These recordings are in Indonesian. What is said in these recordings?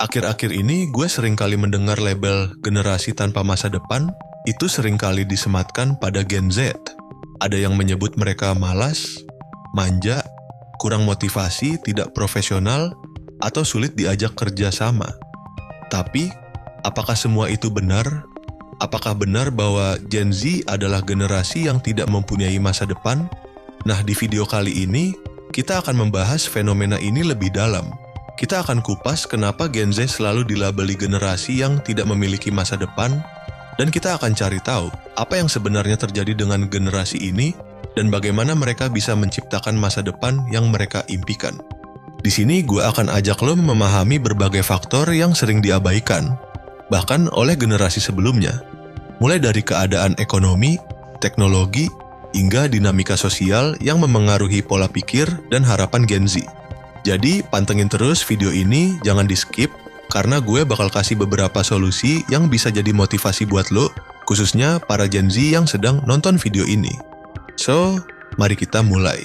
Akhir-akhir ini gue sering kali mendengar label generasi tanpa masa depan itu sering kali disematkan pada Gen Z. Ada yang menyebut mereka malas, manja, kurang motivasi, tidak profesional, atau sulit diajak kerja sama. Tapi, apakah semua itu benar? Apakah benar bahwa Gen Z adalah generasi yang tidak mempunyai masa depan? Nah, di video kali ini, kita akan membahas fenomena ini lebih dalam. Kita akan kupas kenapa Gen Z selalu dilabeli generasi yang tidak memiliki masa depan, dan kita akan cari tahu apa yang sebenarnya terjadi dengan generasi ini dan bagaimana mereka bisa menciptakan masa depan yang mereka impikan. Di sini gue akan ajak lo memahami berbagai faktor yang sering diabaikan, bahkan oleh generasi sebelumnya, mulai dari keadaan ekonomi, teknologi, hingga dinamika sosial yang memengaruhi pola pikir dan harapan Gen Z. Jadi, pantengin terus video ini, jangan di-skip, karena gue bakal kasih beberapa solusi yang bisa jadi motivasi buat lo, khususnya para Gen Z yang sedang nonton video ini. So, mari kita mulai.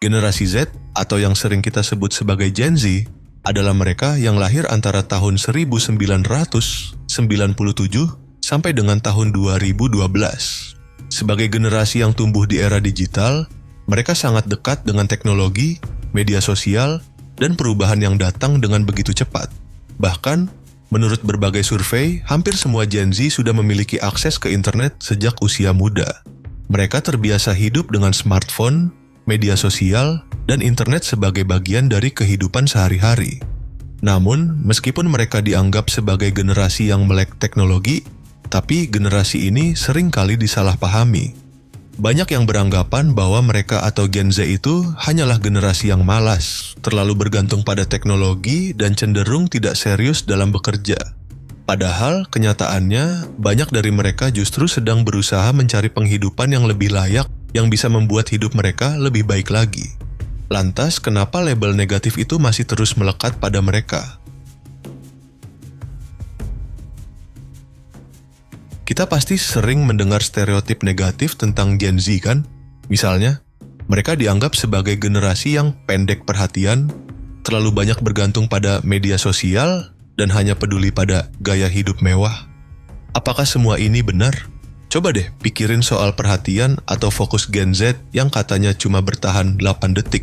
Generasi Z, atau yang sering kita sebut sebagai Gen Z, adalah mereka yang lahir antara tahun 1997 sampai dengan tahun 2012. Sebagai generasi yang tumbuh di era digital, mereka sangat dekat dengan teknologi, media sosial, dan perubahan yang datang dengan begitu cepat. Bahkan, menurut berbagai survei, hampir semua Gen Z sudah memiliki akses ke internet sejak usia muda. Mereka terbiasa hidup dengan smartphone, media sosial, dan internet sebagai bagian dari kehidupan sehari-hari. Namun, meskipun mereka dianggap sebagai generasi yang melek teknologi, tapi generasi ini sering kali disalahpahami. Banyak yang beranggapan bahwa mereka atau Gen Z itu hanyalah generasi yang malas, terlalu bergantung pada teknologi, dan cenderung tidak serius dalam bekerja. Padahal, kenyataannya, banyak dari mereka justru sedang berusaha mencari penghidupan yang lebih layak yang bisa membuat hidup mereka lebih baik lagi. Lantas, kenapa label negatif itu masih terus melekat pada mereka? Kita pasti sering mendengar stereotip negatif tentang Gen Z kan? Misalnya, mereka dianggap sebagai generasi yang pendek perhatian, terlalu banyak bergantung pada media sosial, dan hanya peduli pada gaya hidup mewah. Apakah semua ini benar? Coba deh pikirin soal perhatian atau fokus Gen Z yang katanya cuma bertahan 8 detik.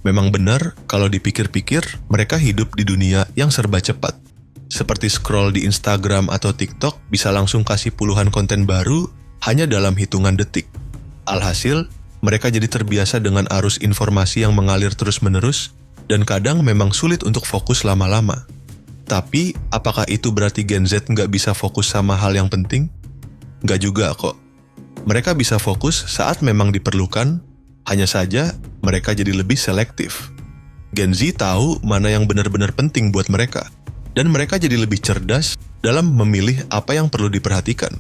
Memang benar kalau dipikir-pikir mereka hidup di dunia yang serba cepat. Seperti scroll di Instagram atau TikTok bisa langsung kasih puluhan konten baru hanya dalam hitungan detik. Alhasil, mereka jadi terbiasa dengan arus informasi yang mengalir terus-menerus dan kadang memang sulit untuk fokus lama-lama. Tapi, apakah itu berarti Gen Z nggak bisa fokus sama hal yang penting? Nggak juga kok. Mereka bisa fokus saat memang diperlukan, hanya saja mereka jadi lebih selektif. Gen Z tahu mana yang benar-benar penting buat mereka, dan mereka jadi lebih cerdas dalam memilih apa yang perlu diperhatikan.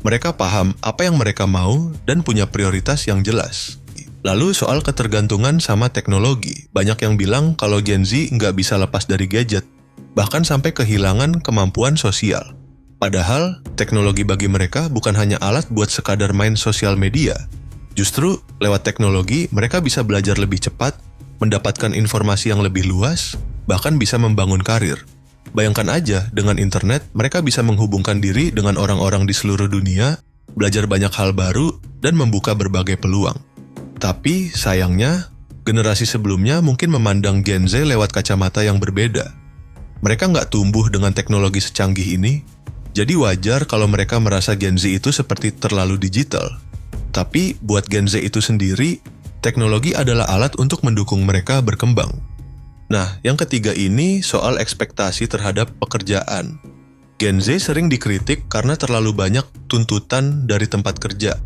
Mereka paham apa yang mereka mau dan punya prioritas yang jelas. Lalu soal ketergantungan sama teknologi, banyak yang bilang kalau Gen Z nggak bisa lepas dari gadget, bahkan sampai kehilangan kemampuan sosial. Padahal, teknologi bagi mereka bukan hanya alat buat sekadar main sosial media. Justru, lewat teknologi, mereka bisa belajar lebih cepat, mendapatkan informasi yang lebih luas, bahkan bisa membangun karir. Bayangkan aja, dengan internet, mereka bisa menghubungkan diri dengan orang-orang di seluruh dunia, belajar banyak hal baru, dan membuka berbagai peluang. Tapi, sayangnya, generasi sebelumnya mungkin memandang Gen Z lewat kacamata yang berbeda. Mereka nggak tumbuh dengan teknologi secanggih ini, jadi wajar kalau mereka merasa Gen Z itu seperti terlalu digital. Tapi buat Gen Z itu sendiri, teknologi adalah alat untuk mendukung mereka berkembang. Nah, yang ketiga ini soal ekspektasi terhadap pekerjaan. Gen Z sering dikritik karena terlalu banyak tuntutan dari tempat kerja.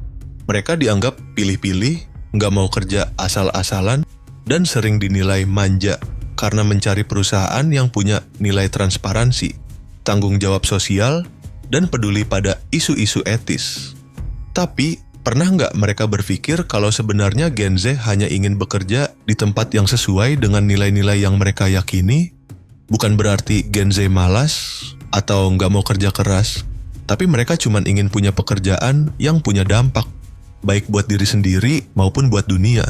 Mereka dianggap pilih-pilih, nggak mau kerja asal-asalan, dan sering dinilai manja karena mencari perusahaan yang punya nilai transparansi, tanggung jawab sosial, dan peduli pada isu-isu etis. Tapi, pernah nggak mereka berpikir kalau sebenarnya Gen Z hanya ingin bekerja di tempat yang sesuai dengan nilai-nilai yang mereka yakini? Bukan berarti Gen Z malas atau nggak mau kerja keras, tapi mereka cuma ingin punya pekerjaan yang punya dampak, baik buat diri sendiri maupun buat dunia.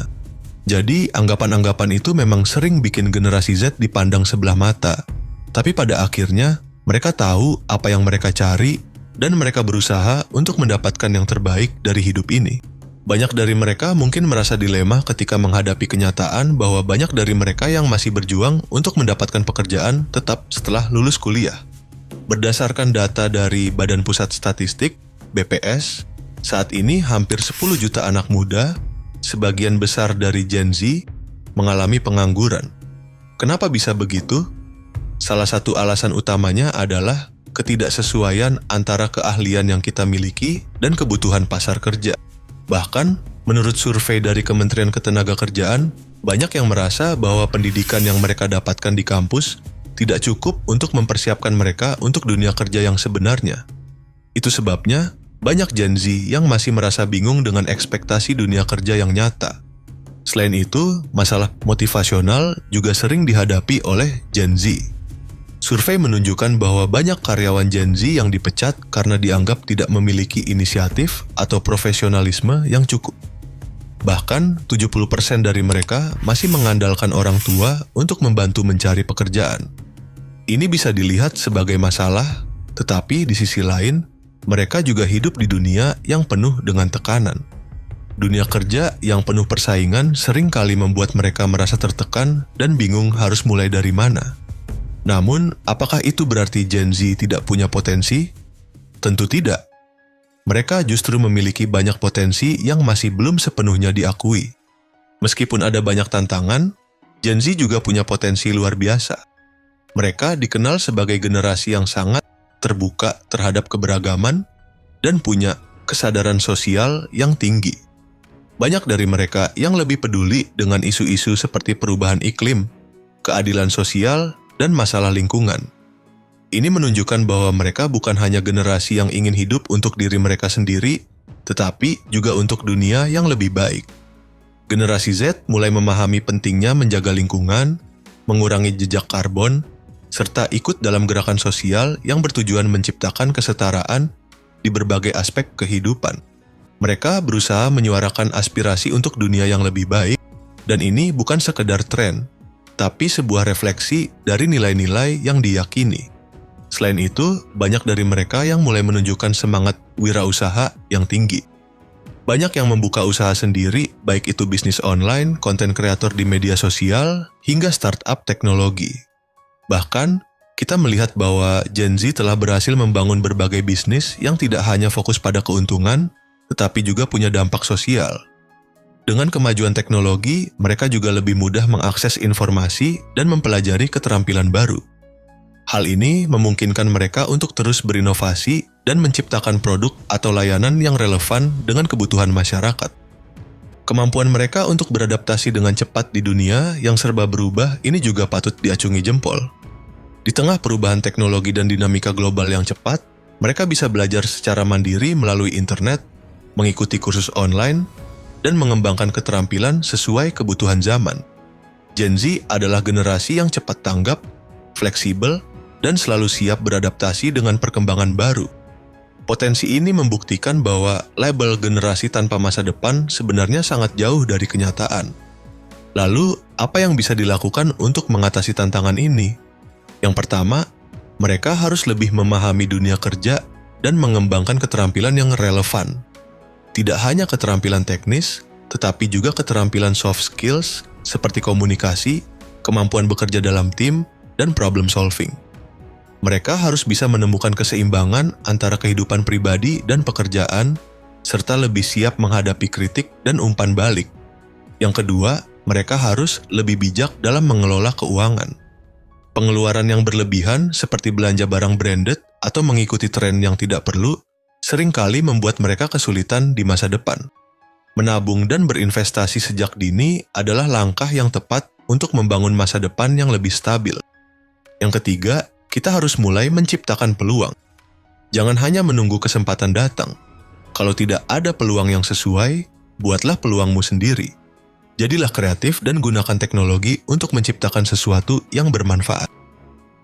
Jadi, anggapan-anggapan itu memang sering bikin generasi Z dipandang sebelah mata. Tapi pada akhirnya, mereka tahu apa yang mereka cari dan mereka berusaha untuk mendapatkan yang terbaik dari hidup ini. Banyak dari mereka mungkin merasa dilema ketika menghadapi kenyataan bahwa banyak dari mereka yang masih berjuang untuk mendapatkan pekerjaan tetap setelah lulus kuliah. Berdasarkan data dari Badan Pusat Statistik, BPS, saat ini hampir 10 juta anak muda, sebagian besar dari Gen Z, mengalami pengangguran. Kenapa bisa begitu? Salah satu alasan utamanya adalah ketidaksesuaian antara keahlian yang kita miliki dan kebutuhan pasar kerja. Bahkan, menurut survei dari Kementerian Ketenagakerjaan, banyak yang merasa bahwa pendidikan yang mereka dapatkan di kampus tidak cukup untuk mempersiapkan mereka untuk dunia kerja yang sebenarnya. Itu sebabnya, banyak Gen Z yang masih merasa bingung dengan ekspektasi dunia kerja yang nyata. Selain itu, masalah motivasional juga sering dihadapi oleh Gen Z. Survei menunjukkan bahwa banyak karyawan Gen Z yang dipecat karena dianggap tidak memiliki inisiatif atau profesionalisme yang cukup. Bahkan, 70% dari mereka masih mengandalkan orang tua untuk membantu mencari pekerjaan. Ini bisa dilihat sebagai masalah, tetapi di sisi lain, mereka juga hidup di dunia yang penuh dengan tekanan. Dunia kerja yang penuh persaingan seringkali membuat mereka merasa tertekan dan bingung harus mulai dari mana. Namun, apakah itu berarti Gen Z tidak punya potensi? Tentu tidak. Mereka justru memiliki banyak potensi yang masih belum sepenuhnya diakui. Meskipun ada banyak tantangan, Gen Z juga punya potensi luar biasa. Mereka dikenal sebagai generasi yang sangat terbuka terhadap keberagaman dan punya kesadaran sosial yang tinggi. Banyak dari mereka yang lebih peduli dengan isu-isu seperti perubahan iklim, keadilan sosial, dan masalah lingkungan. Ini menunjukkan bahwa mereka bukan hanya generasi yang ingin hidup untuk diri mereka sendiri, tetapi juga untuk dunia yang lebih baik. Generasi Z mulai memahami pentingnya menjaga lingkungan, mengurangi jejak karbon, serta ikut dalam gerakan sosial yang bertujuan menciptakan kesetaraan di berbagai aspek kehidupan. Mereka berusaha menyuarakan aspirasi untuk dunia yang lebih baik, dan ini bukan sekedar tren, tapi sebuah refleksi dari nilai-nilai yang diyakini. Selain itu, banyak dari mereka yang mulai menunjukkan semangat wirausaha yang tinggi. Banyak yang membuka usaha sendiri, baik itu bisnis online, konten kreator di media sosial, hingga startup teknologi. Bahkan, kita melihat bahwa Gen Z telah berhasil membangun berbagai bisnis yang tidak hanya fokus pada keuntungan, tetapi juga punya dampak sosial. Dengan kemajuan teknologi, mereka juga lebih mudah mengakses informasi dan mempelajari keterampilan baru. Hal ini memungkinkan mereka untuk terus berinovasi dan menciptakan produk atau layanan yang relevan dengan kebutuhan masyarakat. Kemampuan mereka untuk beradaptasi dengan cepat di dunia yang serba berubah ini juga patut diacungi jempol. Di tengah perubahan teknologi dan dinamika global yang cepat, mereka bisa belajar secara mandiri melalui internet, mengikuti kursus online, dan mengembangkan keterampilan sesuai kebutuhan zaman. Gen Z adalah generasi yang cepat tanggap, fleksibel, dan selalu siap beradaptasi dengan perkembangan baru. Potensi ini membuktikan bahwa label generasi tanpa masa depan sebenarnya sangat jauh dari kenyataan. Lalu, apa yang bisa dilakukan untuk mengatasi tantangan ini? Yang pertama, mereka harus lebih memahami dunia kerja dan mengembangkan keterampilan yang relevan. Tidak hanya keterampilan teknis, tetapi juga keterampilan soft skills seperti komunikasi, kemampuan bekerja dalam tim, dan problem solving. Mereka harus bisa menemukan keseimbangan antara kehidupan pribadi dan pekerjaan, serta lebih siap menghadapi kritik dan umpan balik. Yang kedua, mereka harus lebih bijak dalam mengelola keuangan. Pengeluaran yang berlebihan seperti belanja barang branded atau mengikuti tren yang tidak perlu seringkali membuat mereka kesulitan di masa depan. Menabung dan berinvestasi sejak dini adalah langkah yang tepat untuk membangun masa depan yang lebih stabil. Yang ketiga, kita harus mulai menciptakan peluang. Jangan hanya menunggu kesempatan datang. Kalau tidak ada peluang yang sesuai, buatlah peluangmu sendiri. Jadilah kreatif dan gunakan teknologi untuk menciptakan sesuatu yang bermanfaat.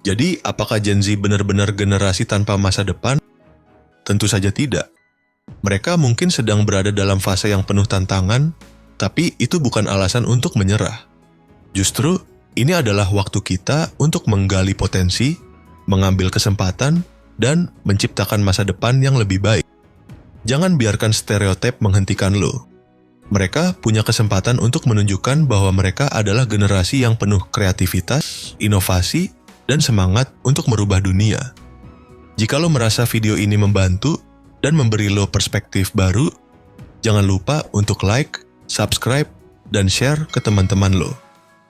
Jadi, apakah Gen Z benar-benar generasi tanpa masa depan? Tentu saja tidak. Mereka mungkin sedang berada dalam fase yang penuh tantangan, tapi itu bukan alasan untuk menyerah. Justru, ini adalah waktu kita untuk menggali potensi, mengambil kesempatan, dan menciptakan masa depan yang lebih baik. Jangan biarkan stereotip menghentikan lo. Mereka punya kesempatan untuk menunjukkan bahwa mereka adalah generasi yang penuh kreativitas, inovasi, dan semangat untuk merubah dunia. Jika lo merasa video ini membantu dan memberi lo perspektif baru, jangan lupa untuk like, subscribe, dan share ke teman-teman lo.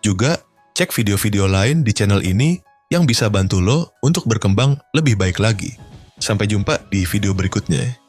Juga, cek video-video lain di channel ini yang bisa bantu lo untuk berkembang lebih baik lagi. Sampai jumpa di video berikutnya.